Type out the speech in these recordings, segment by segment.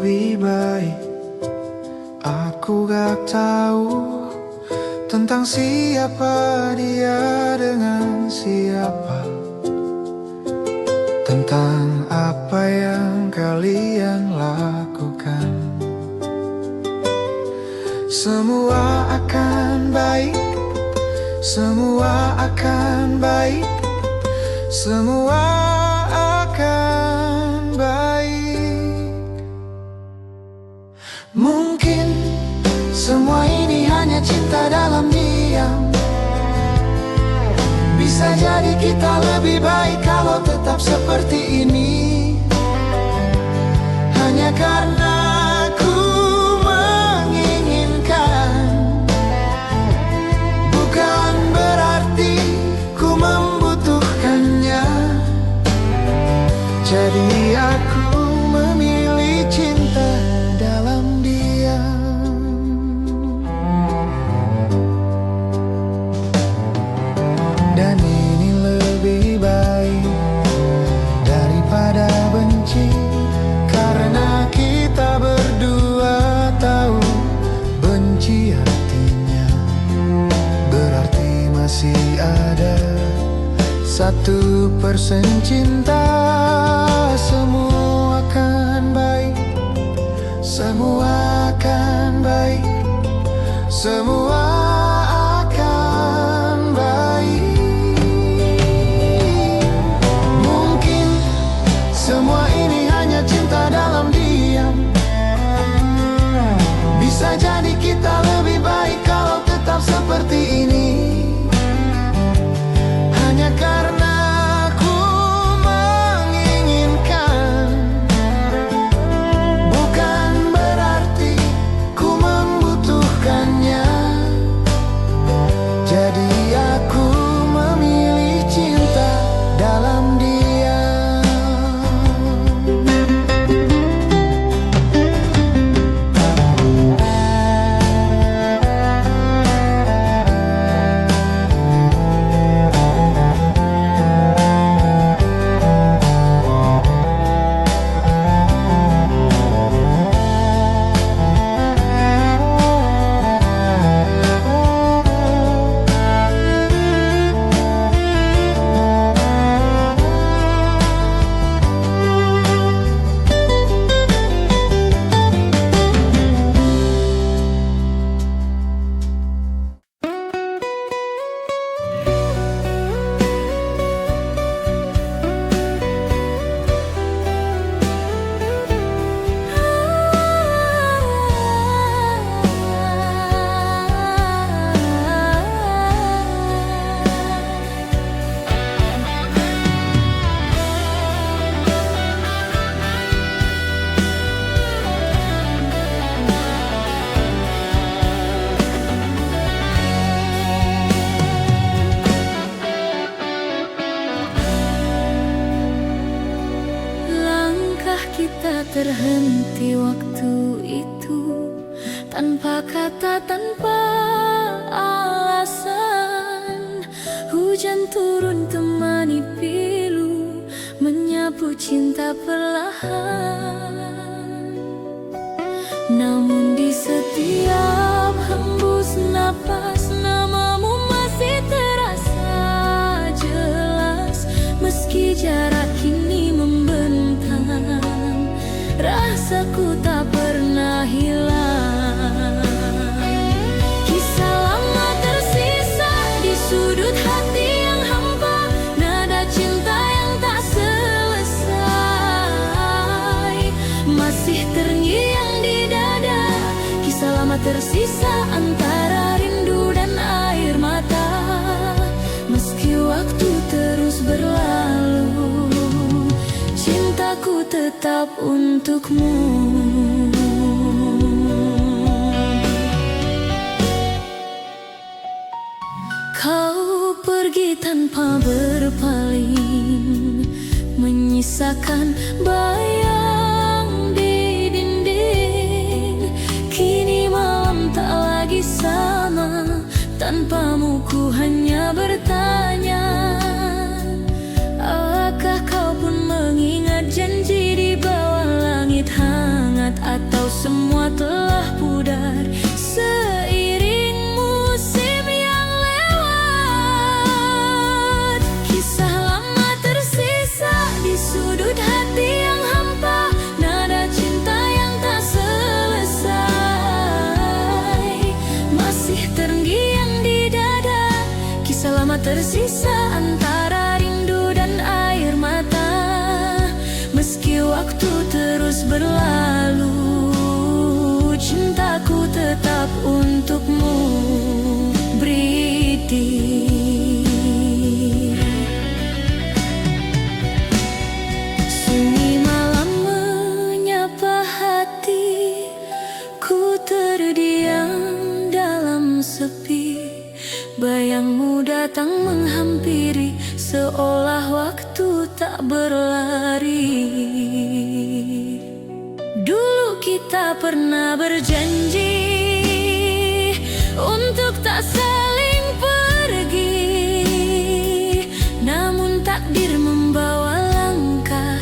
lebih baik. Aku gak tahu tentang siapa dia dengan siapa, tentang apa yang kalian lakukan. Semua akan baik, semua akan baik, semua akan baik. Mungkin semua ini hanya cinta dalam diam. Bisa jadi kita lebih baik kalau tetap seperti ini. Hanya karena ku menginginkan, bukan berarti ku membutuhkannya. Jadi aku memilih cinta dalam diam. Dan ini lebih baik daripada benci, karena kita berdua tahu benci artinya berarti masih ada 1% cinta. Semua akan baik, semua akan baik, semua akan baik. Mungkin semua ini hanya cinta dalam diam. Bisa jadi kita lebih baik kalau tetap seperti ini. Hanya karena ku menginginkan, bukan berarti ku membutuhkannya. Jadi aku memilih cinta dalam diam. Kita terhenti waktu itu, tanpa kata, tanpa alasan. Hujan turun temani pilu, menyapu cinta perlahan. Namun di setiap hembus napas, namamu masih terasa jelas. Meski jarak kini membentang, rasaku tak pernah hilang. Kisah lama tersisa di sudut hati yang hampa, nada cinta yang tak selesai masih terngiang di dada. Kisah lama tersisa antara rindu dan air mata. Meski waktu terus berlalu, cintaku tetap untukmu. Kau pergi tanpa berpaling, menyisakan bayang di dinding. Kini malam tak lagi sama, tanpamu ku hanya bertanya. Apakah kau pun mengingat janji di bawah langit hangat? semua telah pudar seiring musim yang lewat. Kisah lama tersisa di sudut hati yang hampa, nada cinta yang tak selesai masih terngiang di dada. Kisah lama tersisa antara rindu dan air mata. Meski waktu terus berlalu, cintaku tetap untukmu, Bridi. Sunyi malam menyapa hati, ku terdiam dalam sepi. Bayangmu datang menghampiri, seolah waktu tak berlari. Dulu kita pernah berjanji untuk tak saling pergi, namun takdir membawa langkah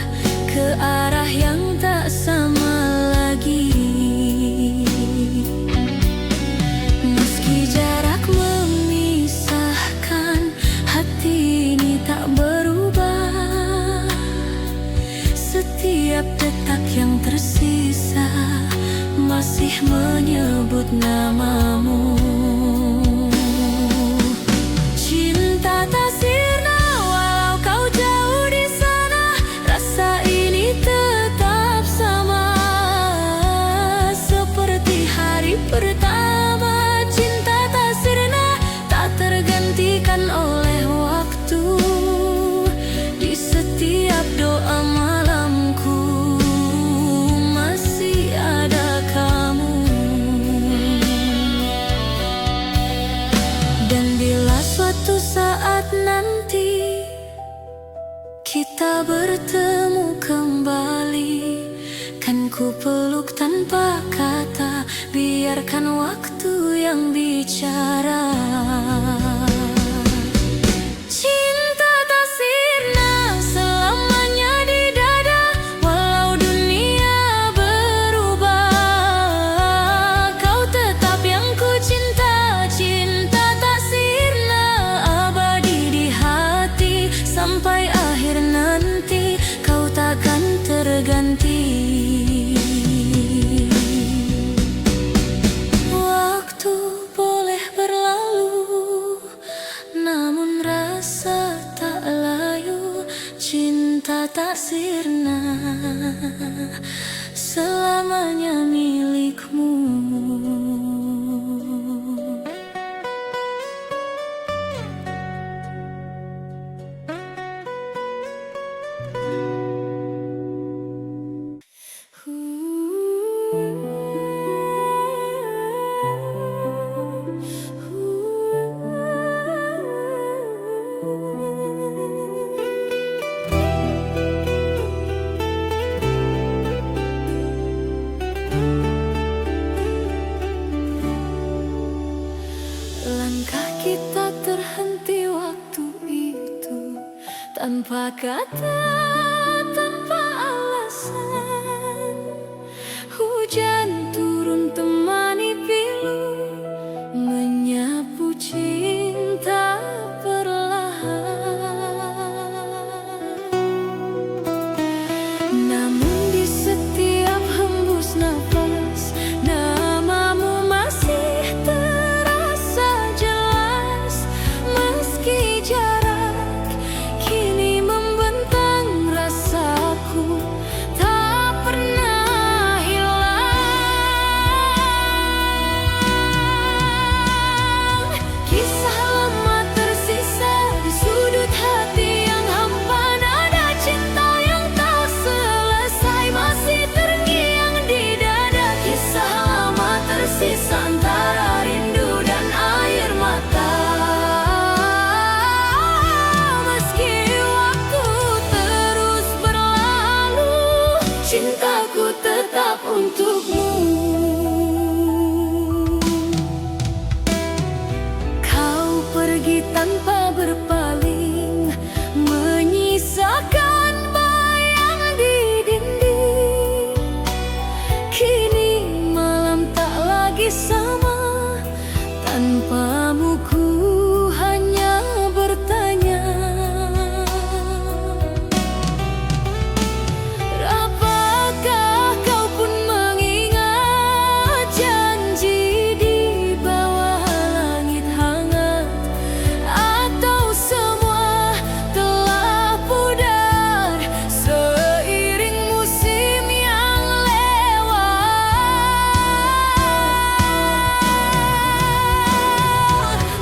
ke arah yang tak sama lagi. Meski jarak memisahkan, hati ini tak berubah. Setiap detak yang tersisa masih menyebut namamu. Cinta tak sirna walau kau jauh di sana, rasa ini tetap sama seperti hari pertama. Cinta tak sirna, tak tergantikan oleh waktu. Di setiap doa malamku masih ada kamu. Dan bila suatu saat nanti kita bertemu kembali, kan ku peluk tanpa kata, biarkan waktu yang bicara. Cinta tak sirna selamanya di dada, walau dunia berubah. Kau tetap yang ku cinta, cinta tak sirna abadi di hati. Sampai akhir nanti kau takkan terganti. Waktu boleh berlalu, namun rasa tak layu. Cinta tak sirna selamanya milikmu. Langkah kita terhenti waktu itu, tanpa kata, tanpa alasan. Hujan turun temani pilu, menyapu cinta perlahan. Namun di setiap hembus nafas, namamu masih terasa jelas. Meski jarak kini membentang, rasaku tak pernah hilang. sama. Tanpamu ku hanya bertanya, apakah kau pun mengingat janji di bawah langit hangat? Atau semua telah pudar seiring musim yang lewat?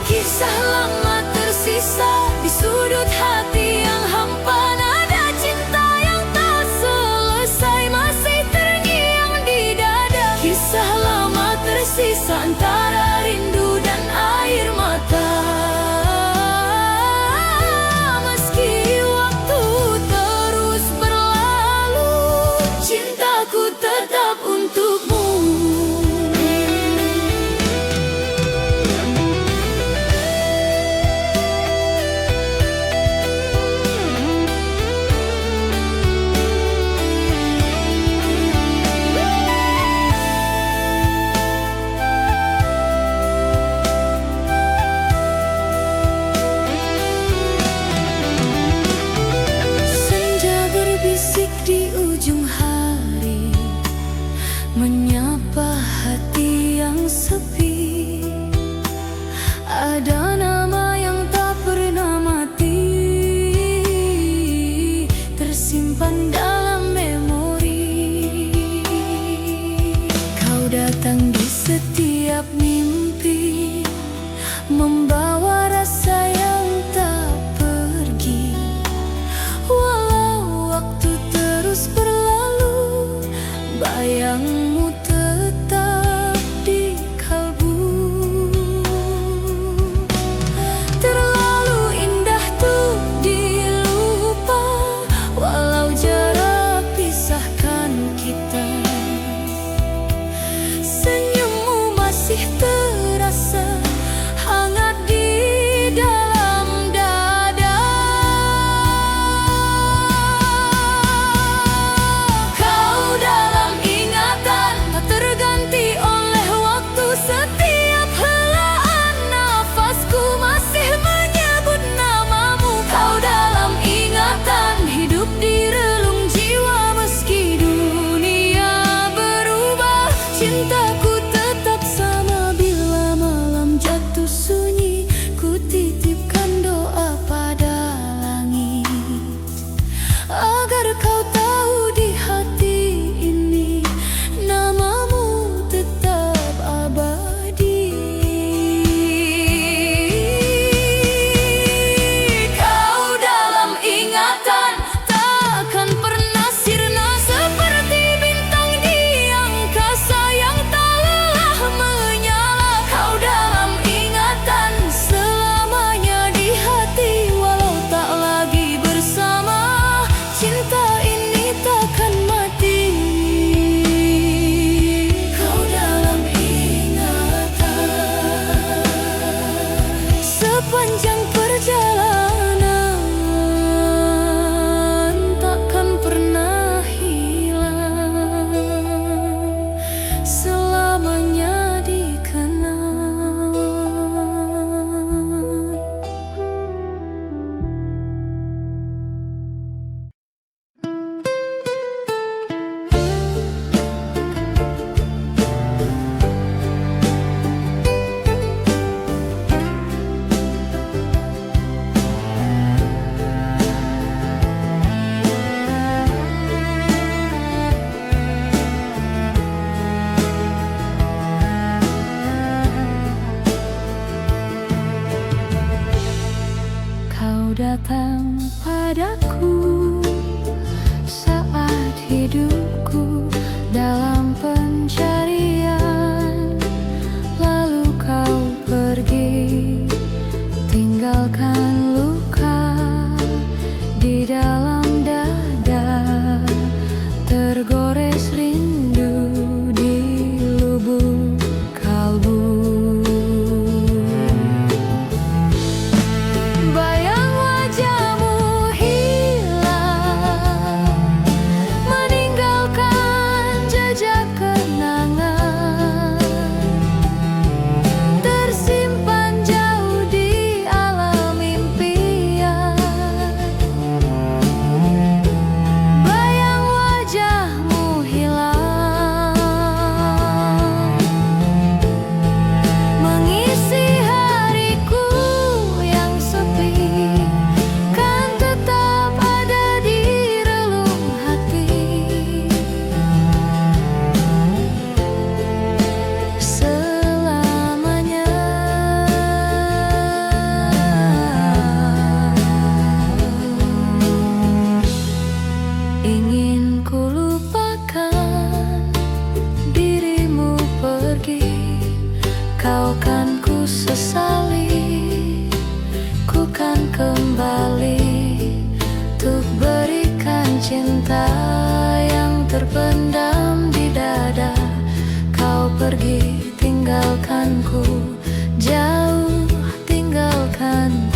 Kisah lama tersisa di sudut hati yang hampa, nada cinta yang tak selesai masih terngiang di dada. Kisah lama tersisa antara rindu dan air mata. Meski waktu terus berlalu, cintaku tetap untukmu. Berbisik di ujung hari, menyapa hati yang sepi. Ada nama yang tak pernah mati, tersimpan dalam memori. Kau datang di setiap mimpi, membawa rasa yang tak pergi. Walau waktu terus berlalu, bayangmu tetap di kalbu. Terlalu indah tuh dilupa, walau jarak pisahkan kita. Senyummu masih terasa hangat di dalam dada. Kau dalam ingatan, tak terganti oleh waktu. Setiap helaan nafasku masih menyebut namamu. Kau dalam ingatan, hidup di relung jiwa. Meski dunia berubah, cintaku tetap sama. Bila malam jatuh sunyi, ku titipkan doa pada langit, agar kau tahu di hati ini namamu tetap abadi. Kau dalam ingatan, takkan pernah sirna seperti bintang di angkasa yang tak kau kan ku sesali. Ku kan kembali untuk berikan cinta yang terpendam di dada. Kau pergi tinggalkanku, jauh tinggalkanku.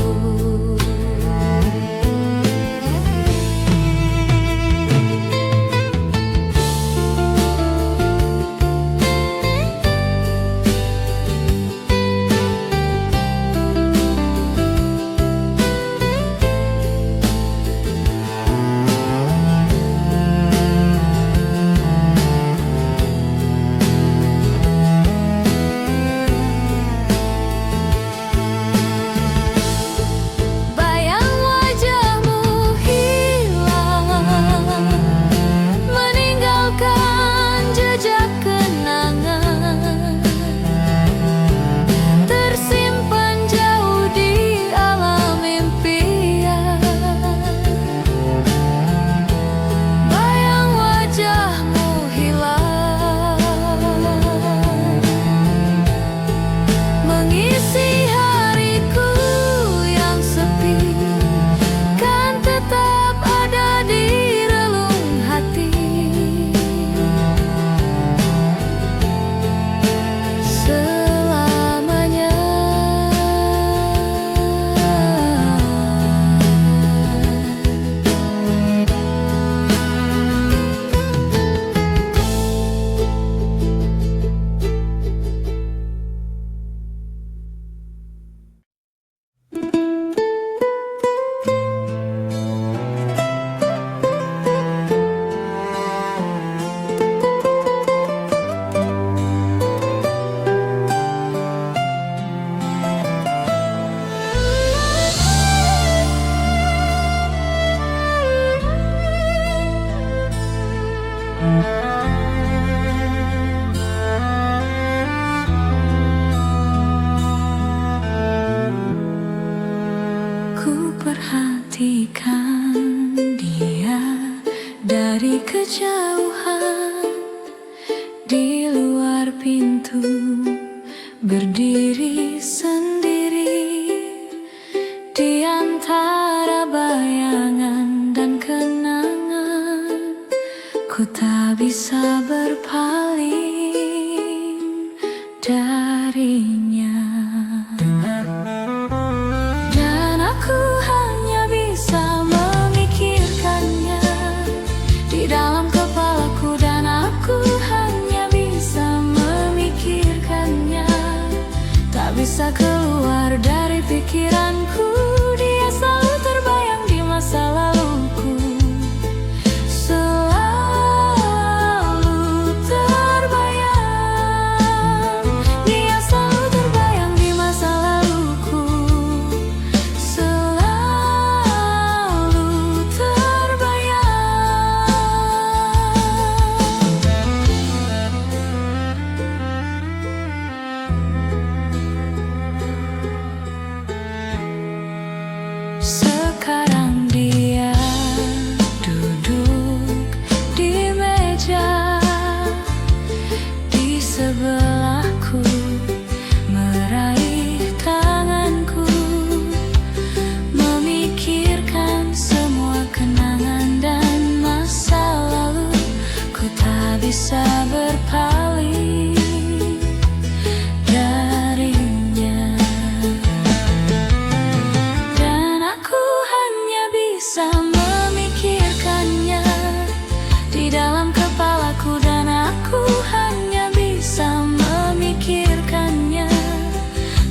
Ku perhatikan dia dari kejauhan, di luar pintu berdiri sendiri, di antara bayangan dan kenangan. Ku tak bisa berpaling darinya. Dan aku hanya bisa memikirkannya di dalam kepalaku, dan aku hanya bisa memikirkannya. Tak bisa keluar dari pikiranku, dia selalu terbayang di masa laluku. Selalu terbayang, dia selalu terbayang di masa laluku. Selalu terbayang. Sekarang dia duduk di meja di sebelahku, meraih tanganku, memikirkan semua kenangan dan masa lalu. Ku tak bisa berpaling darinya. Dan aku hanya bisa memikirkannya di dalam kepalaku, dan aku hanya bisa memikirkannya.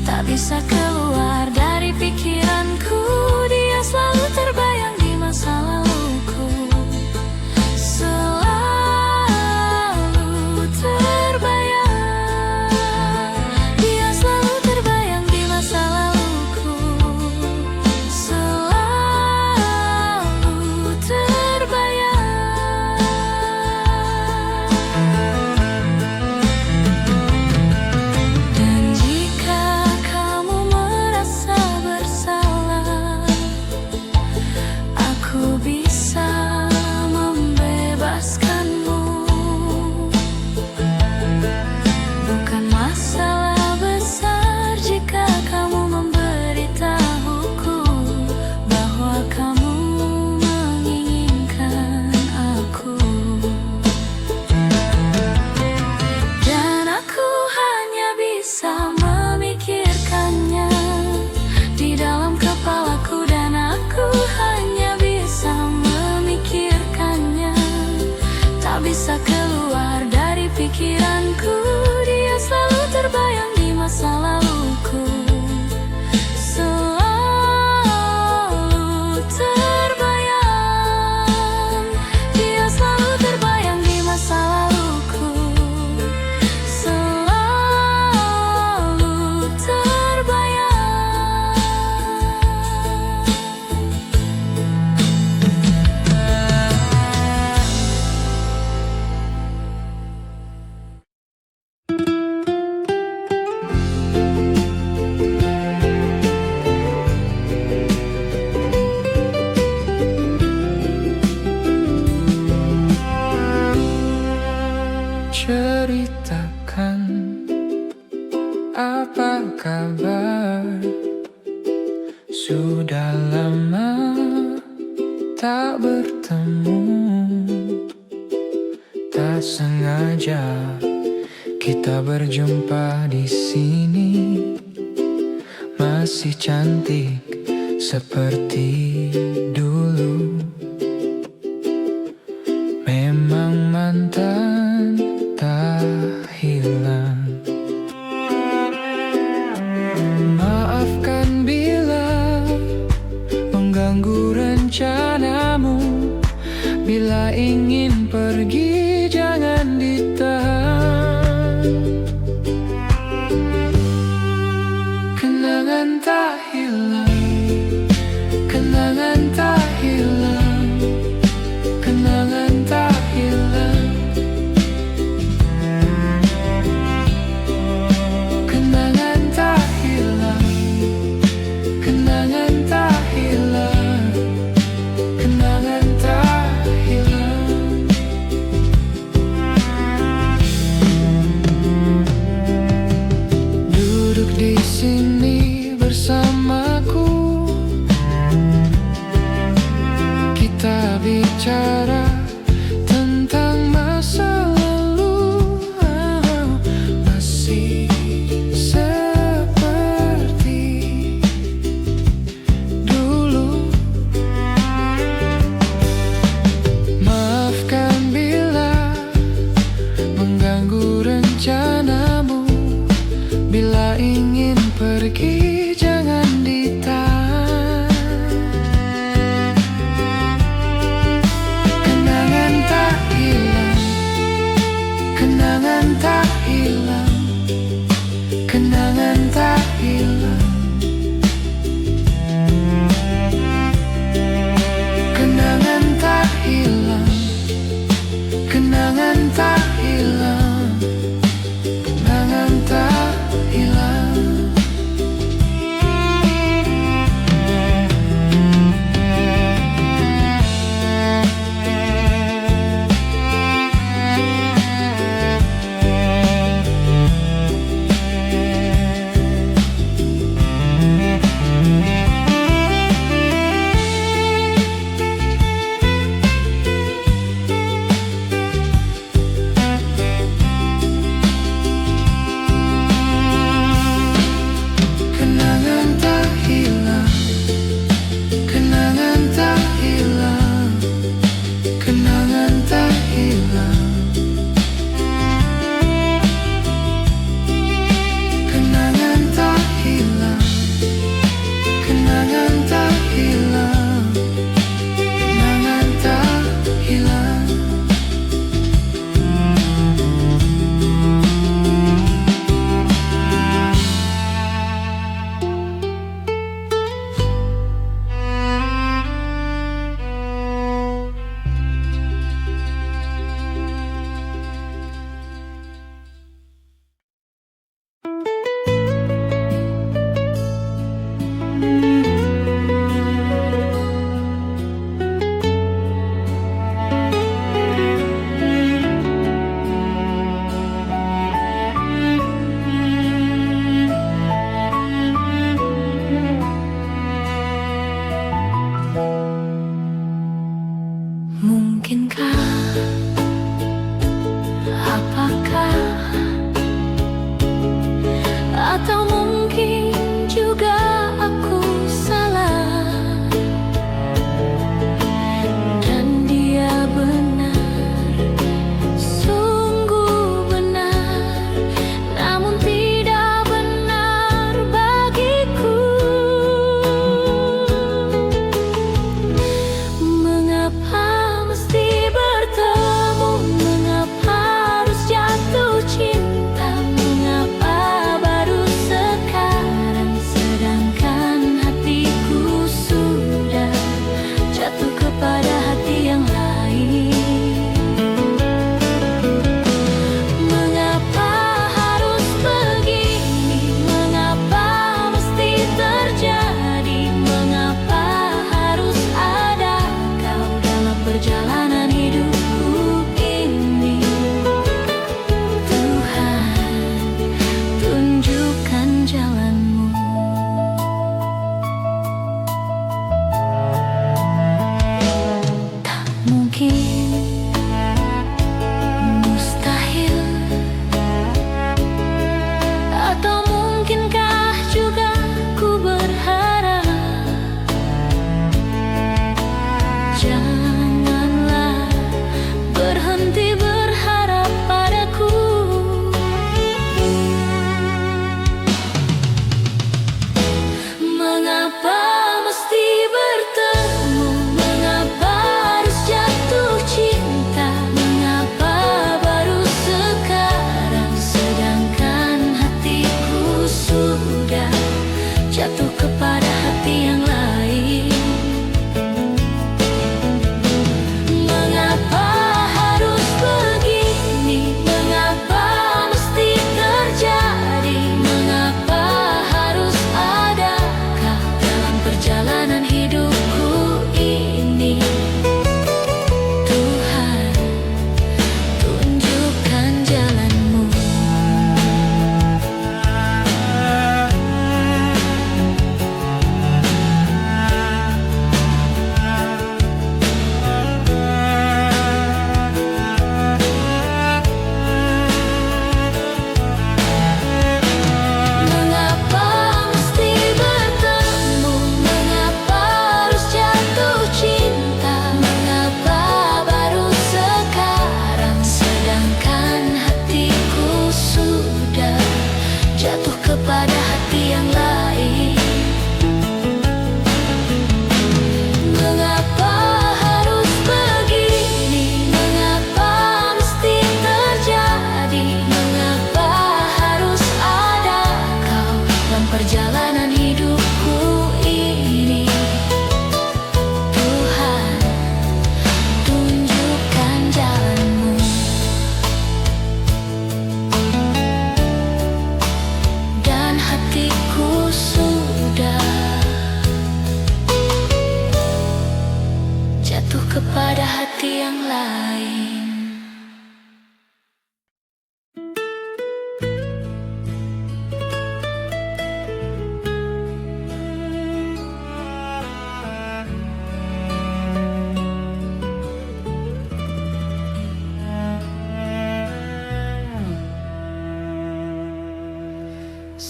Tak bisa keluar dari pikiranku, dia selalu terbayang di masa laluku. Selalu terbayang. ceritakan apa kabar. Sudah lama tak bertemu, tak sengaja kita berjumpa di sini. Masih cantik seperti dulu. Memang mantan tak hilang. Maafkan bila mengganggu rencanamu. Bila ingin pergi jangan ditahan. Kenangan tak hilang, kenangan tak hilang, kenangan tak hilang. Kenangan tak hilang, kenangan tak hilang, kenangan tak hilang. Duduk di sini bersamaku, kita bicara tentang masa lalu. Masih seperti dulu. Maafkan bila mengganggu rencanamu. Bila ingin pergi jangan ditahan. Kenangan tak hilang, kenangan tak hilang, kenangan tak hilang. Kenangan tak hilang, kenangan tak hilang, kenangan tak hilang.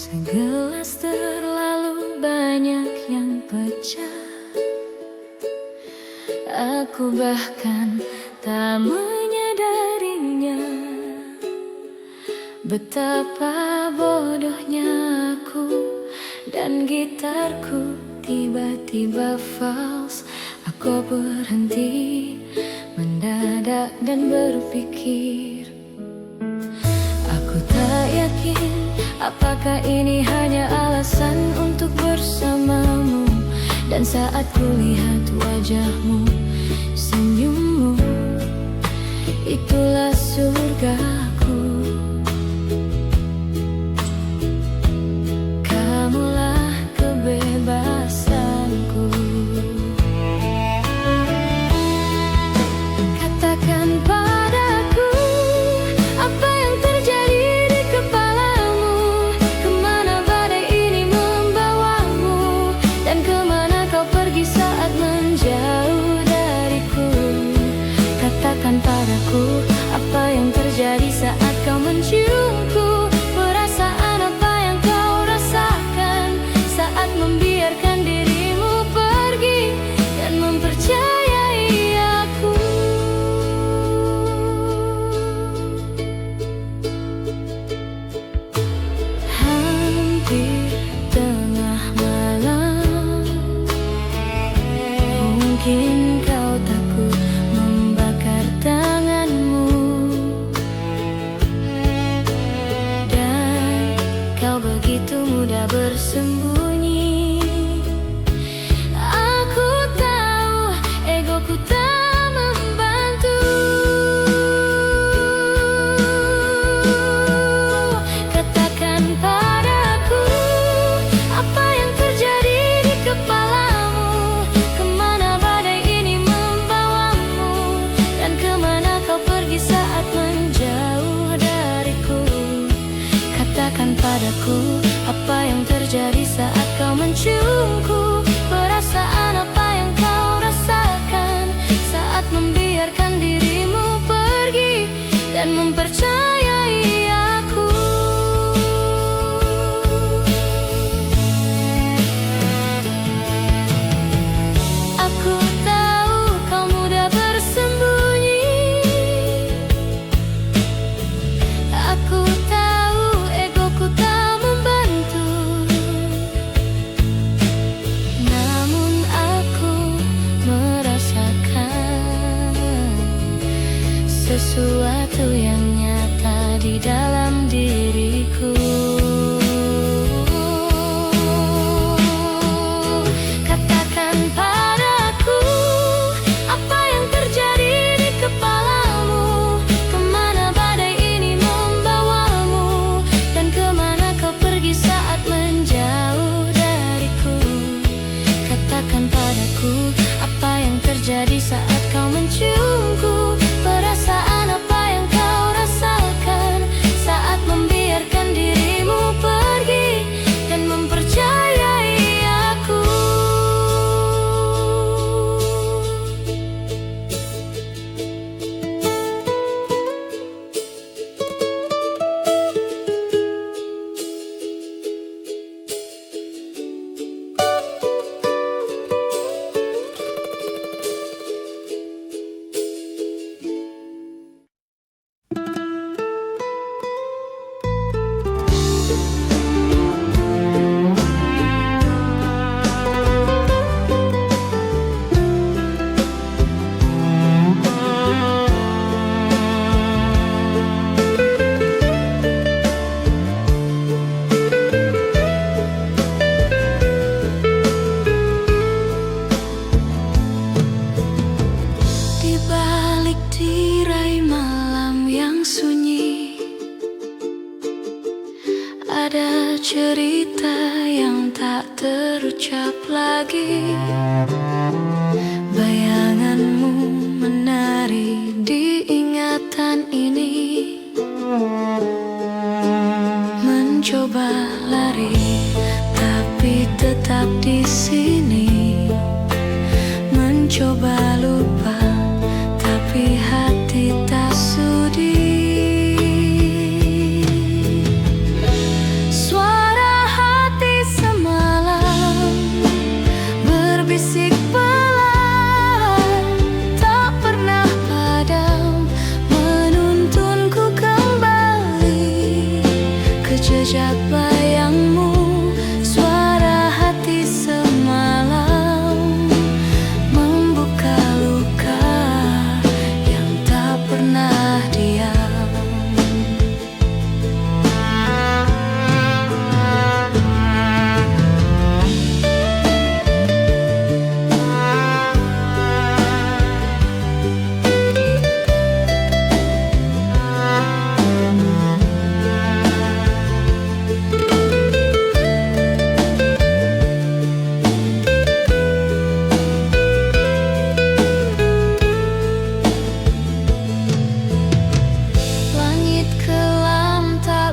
Segelas terlalu banyak yang pecah. Aku bahkan tak menyadarinya. Betapa bodohnya aku, dan gitarku tiba-tiba fals. Aku berhenti mendadak dan berpikir, aku tak yakin apakah ini hanya alasan untuk bersamamu. Dan saat kulihat wajahmu, senyummu, itulah surgaku. Kamulah kebebasanku. Katakan padaku, apa yang terjadi di kepalamu? Kemana badai ini membawamu? Dan kemana kau pergi saat menjauh dariku? Katakan padaku, apa yang terjadi saat kau menciumku? Perasaan apa yang kau rasakan saat membiarkan dirimu pergi dan mempercayai aku? Hampir tengah malam, mungkin kau takut membakar tanganmu, dan kau begitu mudah bersembunyi. Aku tahu egoku tak membantu. Katakan padaku, apa yang terjadi di kepalamu? Kemana badai ini membawamu? Dan kemana kau pergi saat menjauh dariku? Katakan padaku, apa yang terjadi saat kau menciumku? Perasaan apa yang kau rasakan saat membiarkan dirimu pergi dan mempercayai aku? Aku tahu kau mudah bersembunyi. Aku tahu egoku tak membantu. Namun aku merasakan sesuatu yang nyata di dalam diriku. Katakan padaku, apa yang terjadi di kepalamu? Kemana badai ini membawamu? Dan kemana kau pergi saat menjauh dariku? Katakan padaku, apa yang terjadi saat kau menciumku? Perasaan apa yang kau rasakan saat membiarkan dirimu pergi dan mempercayai aku? Di balik tirai malam yang sunyi, ada cerita yang tak terucap lagi. Bayanganmu menari di ingatan ini, mencoba lari tapi tetap di sini, mencoba lupa tapi hati tak sudi. Suara Sejak bayangmu, suara hati semalam membuka luka yang tak pernah diam.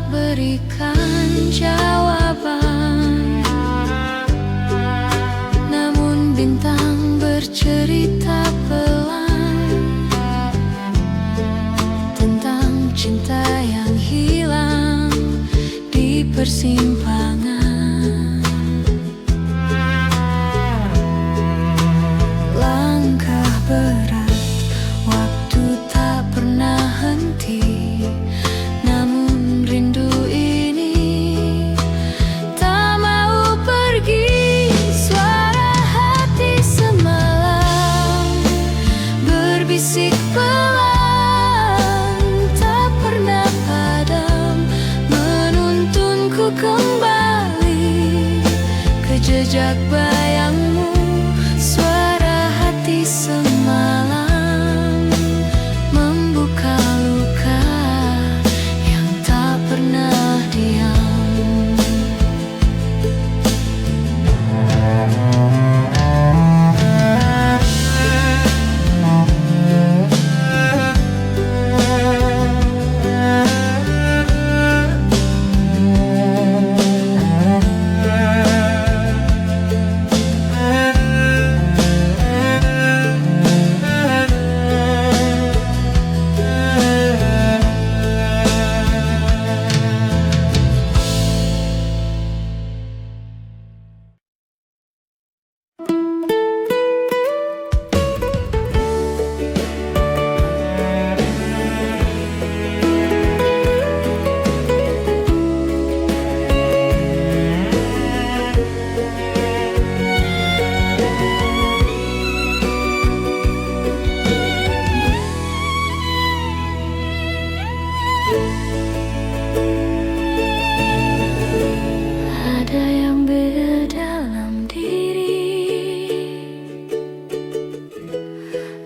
Berikan jawaban, namun bintang bercerita pelan tentang cinta yang hilang di persimpangan. Langkah berat, waktu tak pernah henti. Bisik pelan, tak pernah padam, menuntunku kembali ke jejak bayangmu. Suara hati semalam membuka luka yang tak pernah diam.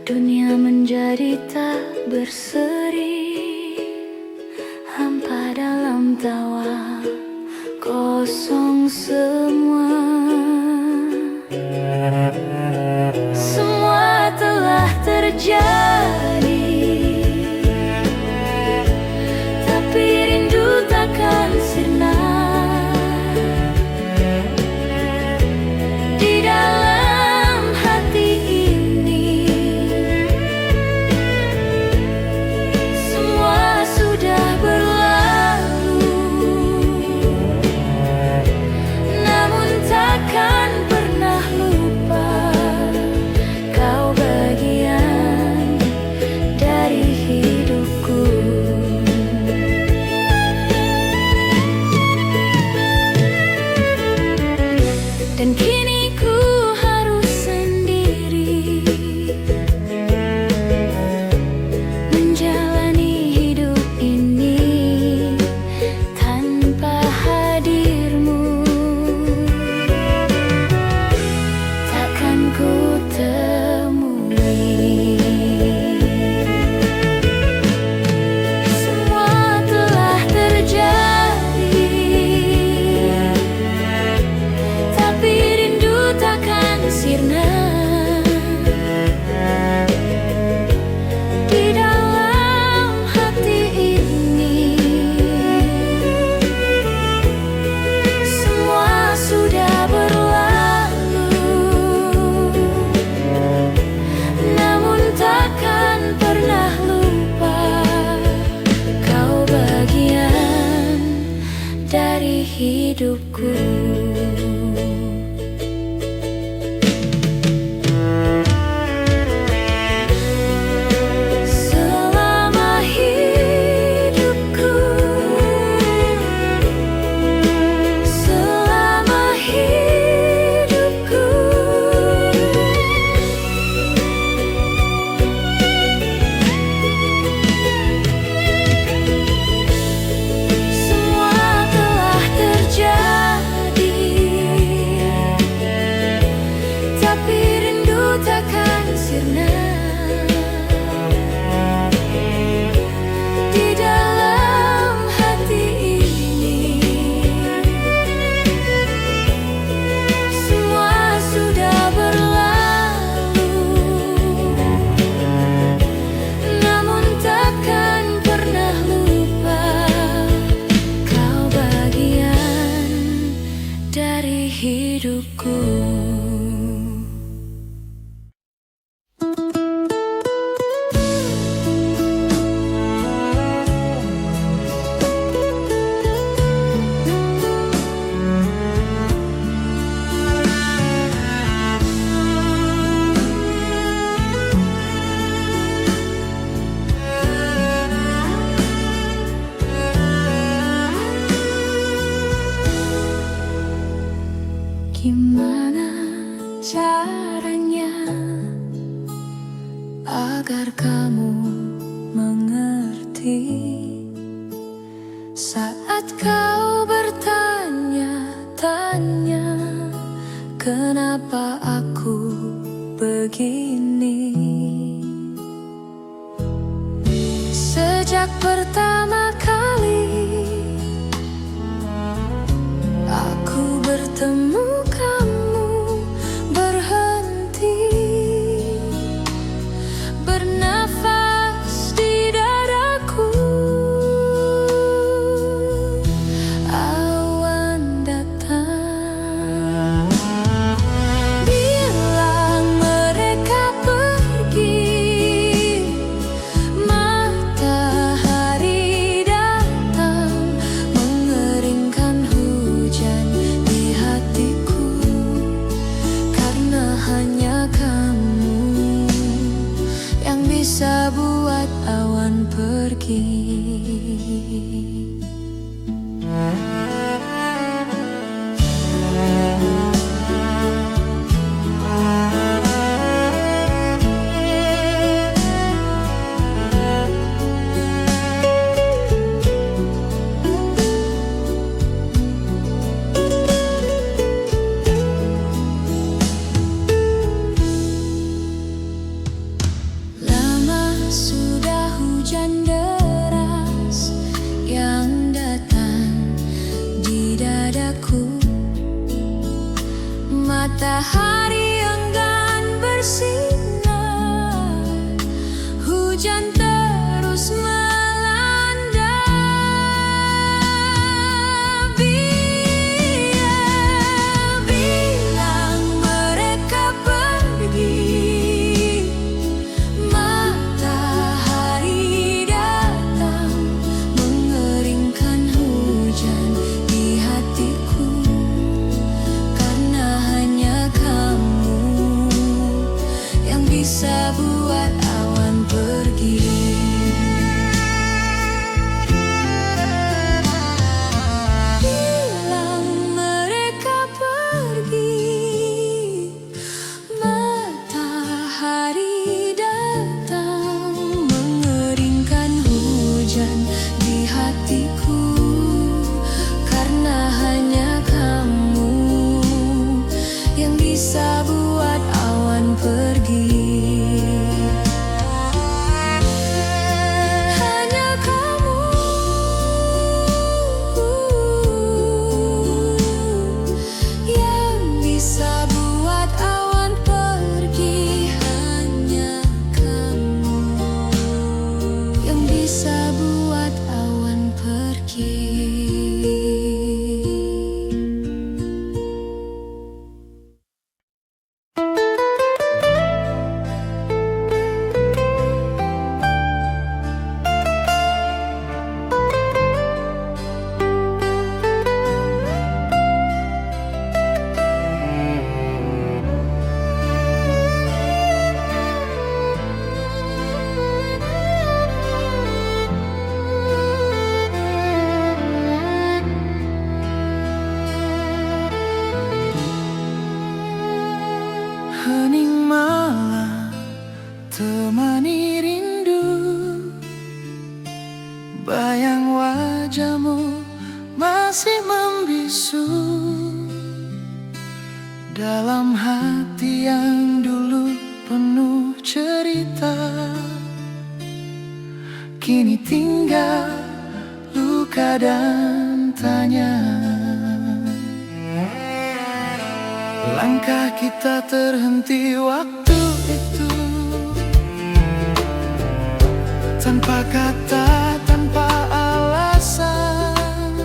Dunia menjadi tak berseri, hampa dalam tawa, kosong semua. Semua telah terjadi, tapi rindu takkan sirna. Di dalam hati ini semua sudah berlalu, namun takkan pernah lupa kau bagian dari hidupku. Dan kini ku harus sendiri menjalani hidup ini tanpa hadirmu. Takkan ku temui. Semua telah terjadi, tapi rindu takkan sirna. Di dalam hati ini semua sudah berlalu, namun takkan pernah lupa kau bagian dari hidupku. Selama hidupku Gimana caranya agar kamu mengerti saat kau bertanya-tanya kenapa aku begini. Sejak pertama kali aku bertemu kamu, berhenti bernafas di dadaku. Awan datang, bilang mereka pergi. Matahari datang, mengeringkan hujan di hatiku. Karena hanya kamu yang bisa buat awan pergi. Lama sudah hujan deras yang datang di dadaku. Matahari enggan bersinar, hujan terus melanda. Bilang mereka pergi. Matahari datang, mengeringkan hujan di hatiku. Karena hanya kamu yang bisa buat awan pergi. Bilang mereka pergi. Matahari datang, mengeringkan hujan di hatiku. Karena hanya kamu yang bisa buat awan pergi. Hanya kamu yang bisa buat awan pergi. Hanya kamu yang bisa buat awan pergi. Hening malam temani rindu, bayang wajahmu masih membisu dalam hati yang dulu penuh cerita. Kini tinggal luka dan tanya. Langkah kita terhenti waktu itu, tanpa kata, tanpa alasan.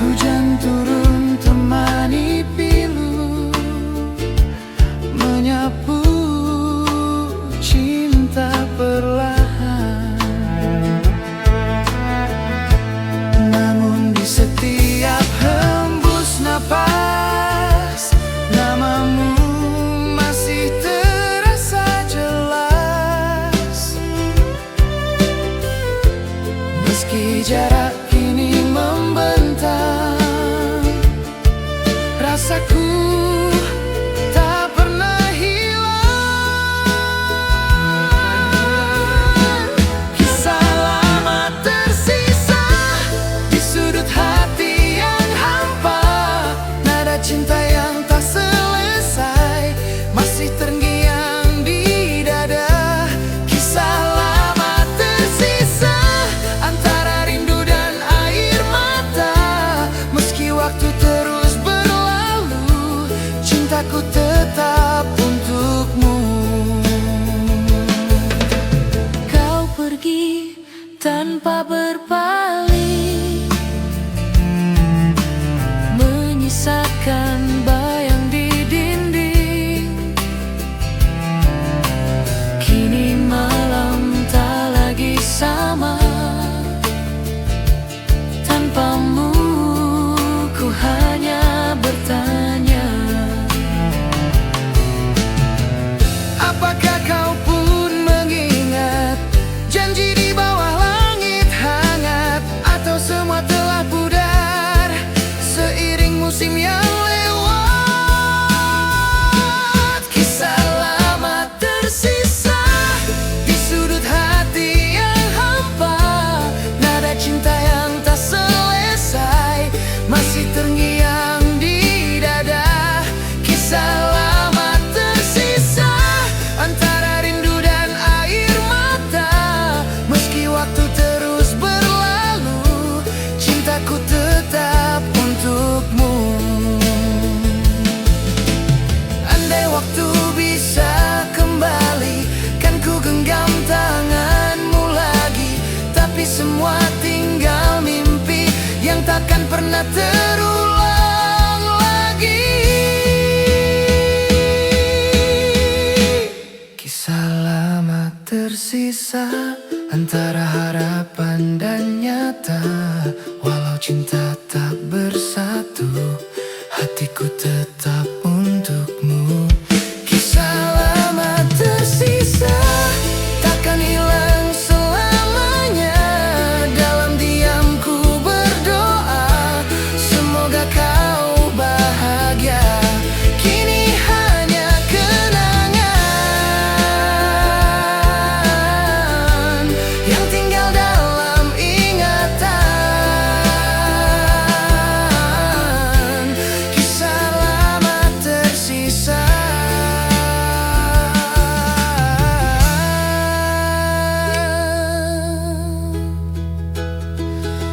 Hujan turun temani pilu, menyapu cinta perlahan. Namun di setiap hembus napas, namamu masih terasa jelas. Meski jarak kini membentang,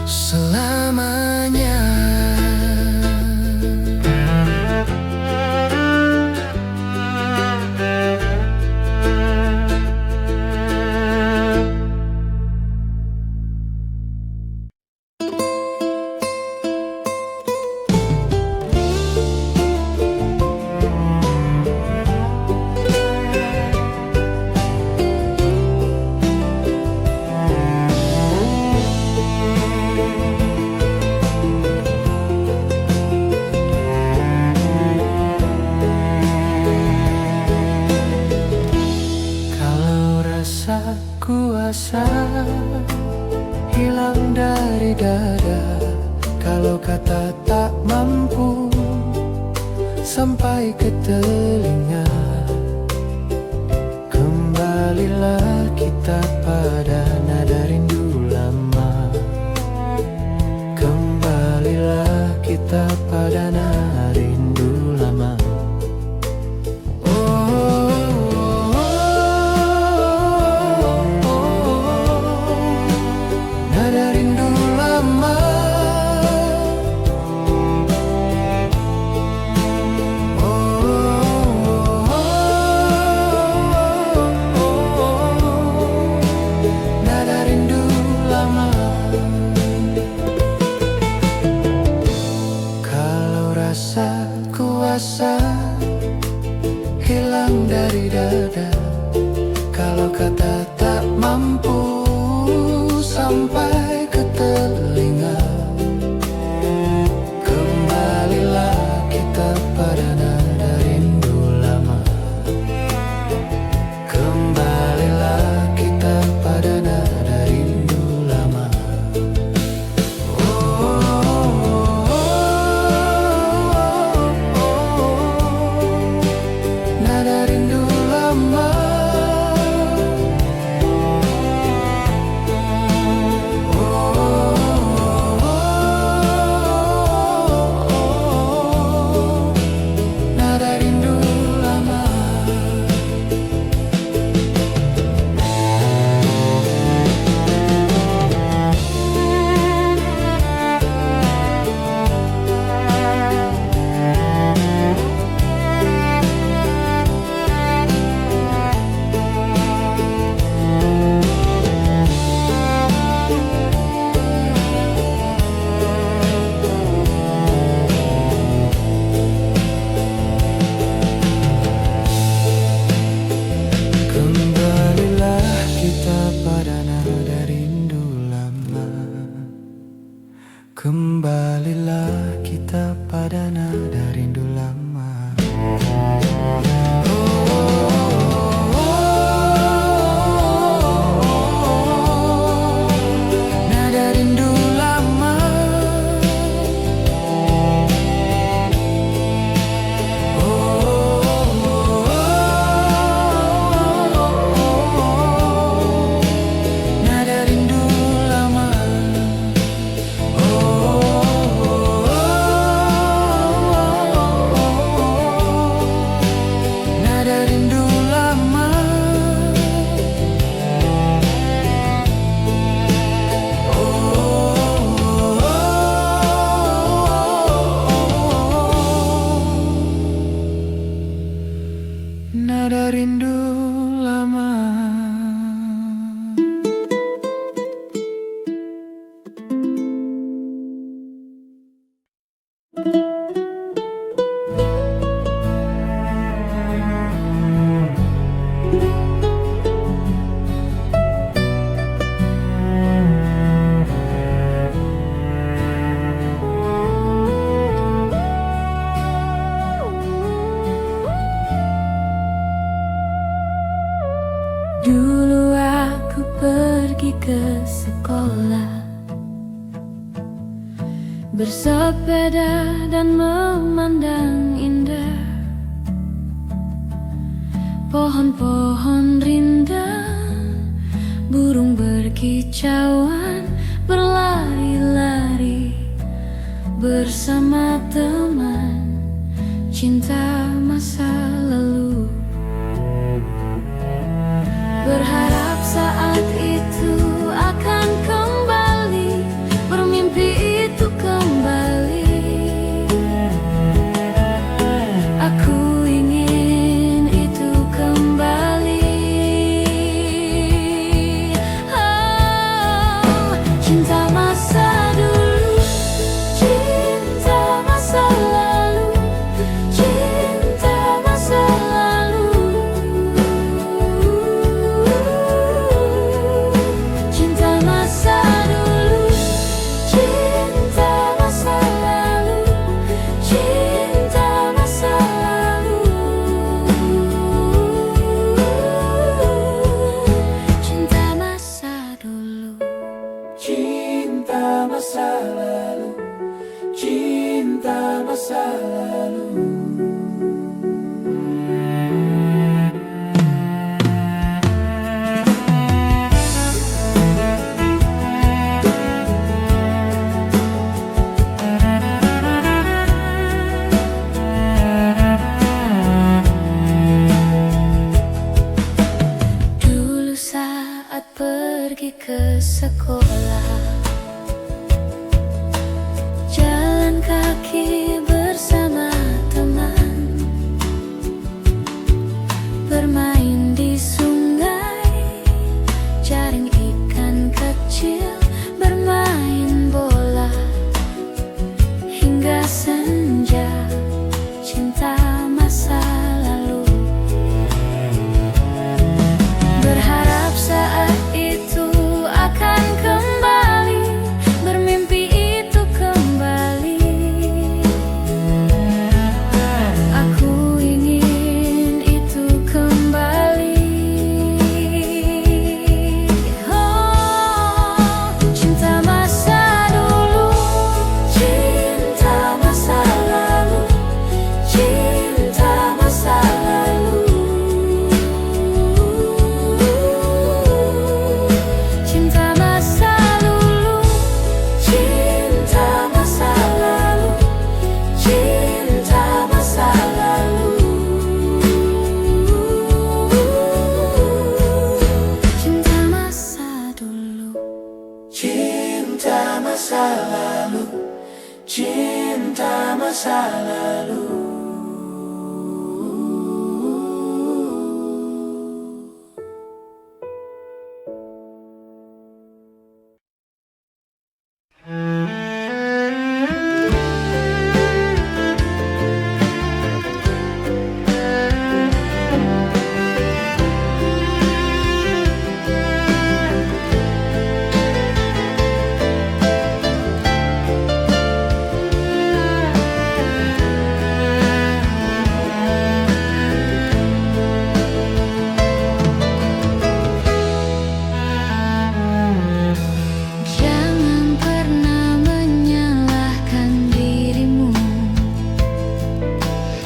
selamanya. Kuasa hilang dari dada, kalau kata tak mampu sampai ke telinga. Kembalilah kita pada nada rindu lama. Kembalilah kita pada nada rindu lama. Kuasa hilang dari dada, kalau kata tak mampu sampai ke telinga. Kembalilah kita pada nada rindu lama. Kembalilah kita pada nada rindu lama. Kembalilah kita pada nada rindu lama. Nada rindu lama. Nada rindu lama. Nada rindu lama. Dulu aku pergi ke sekolah, bersepeda dan memandang indah pohon-pohon rindang, burung berkicauan, berlari-lari bersama teman, cinta masa lalu. Berharap saat itu akan kembali, bermimpi masa lalu, cinta masa lalu. Dulu saat pergi ke sekolah, jalan kaki bersama teman, bermain di sungai, jaring ikan kecil, bermain bola hingga senja. Cinta masa lalu, berharap saat itu akan kembali, bermimpi itu kembali. Aku ingin itu kembali. Oh, cinta masa dulu, cinta masa lalu, cinta masa lalu. Cinta masa dulu, cinta masa lalu, cinta masa lalu. Cinta masa dulu, Cinta masa lalu, cinta masa lalu. jangan pernah menyalahkan dirimu.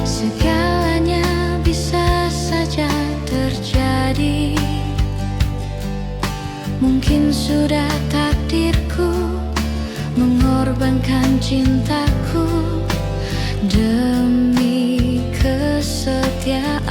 Segalanya bisa saja terjadi. Mungkin sudah takdirku mengorbankan cintaku demi kesetiaan.